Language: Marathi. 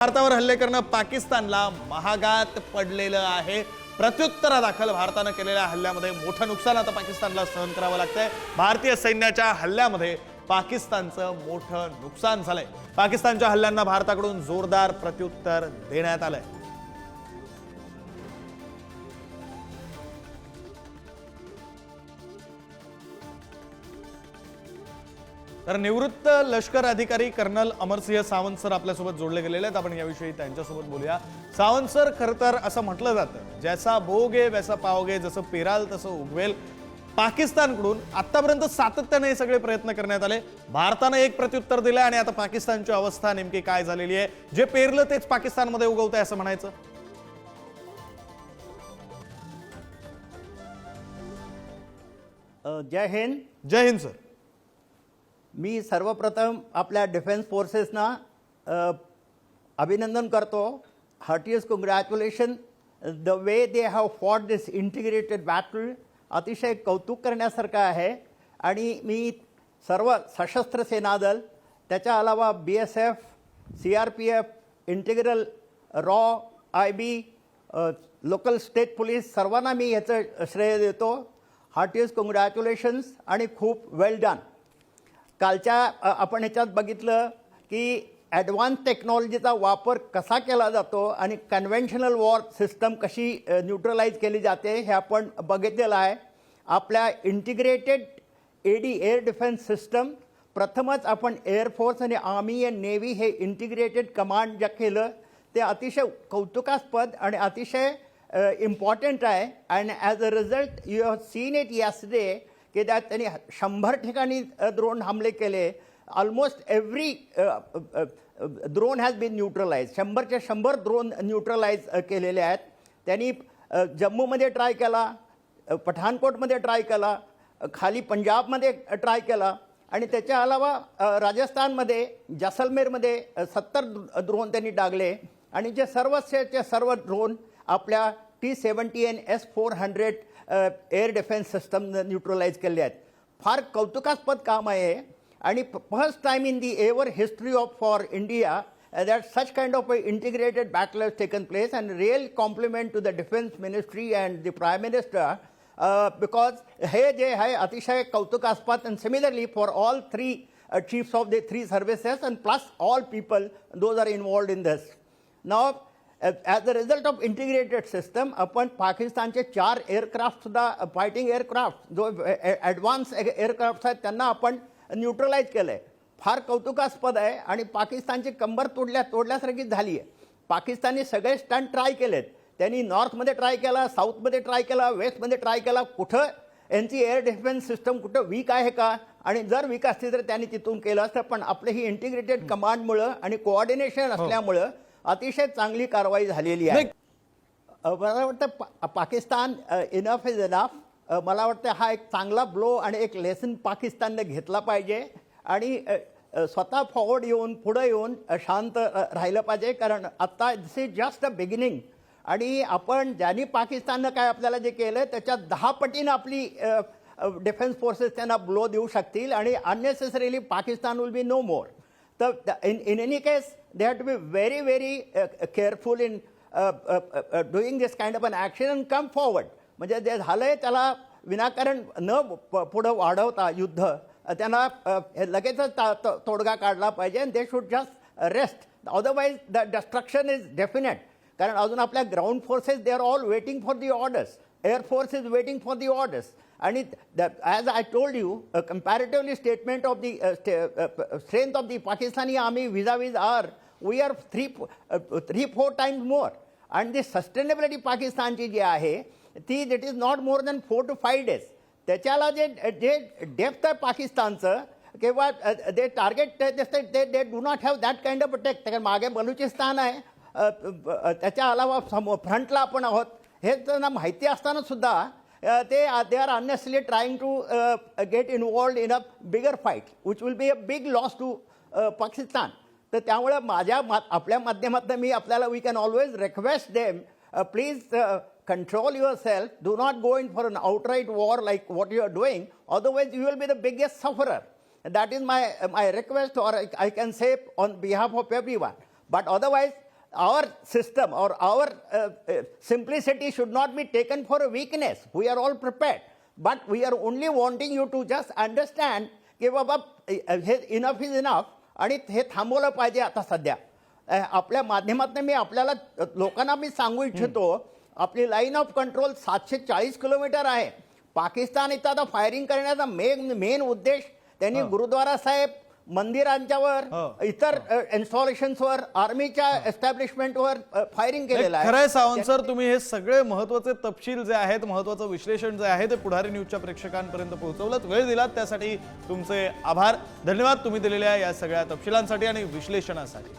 भारतावर हल्ले करणं पाकिस्तानला महागात पडलेलं आहे। प्रत्युत्तरादाखल भारताने केलेल्या हल्ल्यामध्ये मोठं नुकसान आता पाकिस्तानला सहन करावं लागतंय। भारतीय सैन्याच्या हल्ल्यामध्ये पाकिस्तानचं मोठं नुकसान झालंय। पाकिस्तानच्या हल्ल्यांना भारताकडून जोरदार प्रत्युत्तर देण्यात आलंय। तर निवृत्त लष्कर अधिकारी कर्नल अमरसिंह सावंत सर आपल्यासोबत जोडले गेलेले आहेत। आपण याविषयी त्यांच्यासोबत बोलूया। सावंत सर, खरं तर असं म्हटलं जातं, जैसा बोगे वैसा पाओगे, जसं पेराल तसं उगवेल। पाकिस्तानकडून आतापर्यंत सातत्याने हे सगळे प्रयत्न करण्यात आले। भारताने एक प्रत्युत्तर दिलं आणि आता पाकिस्तानची अवस्था नेमकी काय झालेली आहे? जे पेरलं तेच पाकिस्तानमध्ये उगवतंय असं म्हणायचं? जय हिंद। जय हिंद सर। मी सर्वप्रथम आपल्या डिफेन्स फोर्सेसना अभिनंदन करतो। Heartiest congratulation the way they have fought this integrated battle. अतिशय कौतुक करण्यासारखं आहे आणि मी सर्व सशस्त्र सेना दल, त्याच्या अलावा BSF, CRPF, integral raw, IB, local state police सर्वांना मी याचं श्रेय देतो। हार्टिएस्ट कॉंग्रॅच्युलेशन्स आणि खूप वेल डन। कालच्या आपण ह्याच्यात बघितलं की ॲडव्हान्स टेक्नॉलॉजीचा वापर कसा केला जातो आणि कन्व्हेन्शनल वॉर सिस्टम कशी न्यूट्रलाइज केली जाते हे आपण बघितलेलं आहे। आपल्या इंटिग्रेटेड एअर डिफेन्स सिस्टम प्रथमच आपण एअरफोर्स आणि आर्मी अँड नेव्ही हे इंटिग्रेटेड कमांड जे केलं ते अतिशय कौतुकास्पद आणि अतिशय इम्पॉर्टंट आहे। And as a result you have seen it yesterday की त्यात त्यांनी 100 ठिकाणी ड्रोन हमले केले। Almost every drone has been neutralise. 100च्या 100 ड्रोन न्यूट्रलाइज केलेले आहेत। त्यांनी जम्मूमध्ये ट्राय केला, पठाणकोटमध्ये ट्राय केला, खाली पंजाबमध्ये ट्राय केला आणि त्याच्या अलावा राजस्थानमध्ये जैसलमेरमध्ये 70 ड्रोन त्यांनी डागले आणि जे सर्व ड्रोन आपल्या T-70 आणि S-400 air defence system neutralise केले आहेत। फार कौतुकास्पद काम आहे आणि first time in the ever history of for India that such kind of a integrated battle has taken place, and real compliment to the defense ministry and the prime minister because हे जे आहे अतिशय कौतुकास्पद। and similarly for all three chiefs of the three services and plus all people those are involved in this. Now as a result of integrated system आपण पाकिस्तानचे 4 एअरक्राफ्ट सुद्धा फायटिंग एअरक्राफ्ट जो ॲडव्हान्स एअरक्राफ्ट आहेत त्यांना आपण न्यूट्रलाइज केलं आहे। फार कौतुकास्पद आहे आणि पाकिस्तानची कंबर तोडल्यासारखी झाली आहे। पाकिस्तानने सगळे स्टंट ट्राय केलेत। त्यांनी नॉर्थमध्ये ट्राय केला, साऊथमध्ये ट्राय केला, वेस्टमध्ये ट्राय केला। कुठं यांची एअर डिफेन्स सिस्टम कुठं वीक आहे का, आणि जर वीक असते तर त्यांनी तिथून केलं असतं। पण आपलं ही इंटिग्रेटेड कमांडमुळं आणि कोऑर्डिनेशन असल्यामुळं अतिशय चांगली कारवाई झालेली आहे। मला वाटतं पाकिस्तान इनफ इज इनफ। मला वाटतं हा एक चांगला ब्लो आणि एक लेसन पाकिस्तानने घेतला पाहिजे आणि स्वतः फॉरवर्ड येऊन पुढे येऊन शांत राहिलं पाहिजे, कारण आत्ता दिस इज जस्ट अ बिगिनिंग। आणि आपण ज्यांनी पाकिस्ताननं काय आपल्याला जे केलं त्याच्या 10 पटीनं आपली डिफेन्स फोर्सेस त्यांना ब्लो देऊ शकतील आणि unnecessarily Pakistan will be no more. तर in any case they have to be very careful in doing this kind of an action and come forward. म्हणजे जे झालंय त्याला विनाकारण न पुढं वाढवता युद्ध त्यांना लगेचच तोडगा काढला पाहिजे and they should just rest. Otherwise the destruction is definite. कारण अजून आपल्या ground forces they are all waiting for the orders. Air Force is waiting for the orders. And as I told you, a comparatively statement of the strength of the Pakistani army vis-a-vis we are 3-4 times more. And the sustainability Pakistanची जी आहे ती that is not more than 4 to 5 days. त्याच्याला जे डेप्थ आहे पाकिस्तानचं किंवा they target they do not have that kind of attack. कारण मागे बलुचिस्तान आहे, त्याच्या अलावा फ्रंटला आपण आहोत, हे त्यांना माहिती असताना सुद्धा they are unnecessarily trying to get involved in a bigger fight which will be a big loss to Pakistan. तर त्यामुळे आपल्या माध्यमातून मी आपल्याला we can always request them please control yourself, do not go in for an outright war like what you are doing, otherwise you will be the biggest sufferer. That is my request, or I can say on behalf of everyone. But otherwise our system or our simplicity should not be taken for a weakness. We are all prepared. But we are only wanting you to just understand की बाबा हे इनफ इज इनफ आणि हे थांबवलं पाहिजे आता सध्या. आपल्या माध्यमातून मी आपल्याला लोकांना मी सांगू इच्छितो, आपली लाईन ऑफ कंट्रोल 740 किलोमीटर आहे. पाकिस्तान इथं आता फायरिंग करण्याचा मेन उद्देश त्यांनी गुरुद्वारा साहेब, मंदिरांच्यावर, इतर इन्स्टॉलेशन्सवर, आर्मीच्या एस्टॅब्लिशमेंटवर फायरिंग केलेलं आहे. खरंय सावंत सर, तुम्ही हे सगळे महत्वाचे तपशील जे आहेत, महत्वाचं विश्लेषण जे आहे ते पुढारी न्यूजच्या प्रेक्षकांपर्यंत पोहोचवलं. वेळ दिलात त्यासाठी तुमचे आभार. धन्यवाद तुम्ही दिलेल्या या सगळ्या तपशिलांसाठी आणि विश्लेषणासाठी.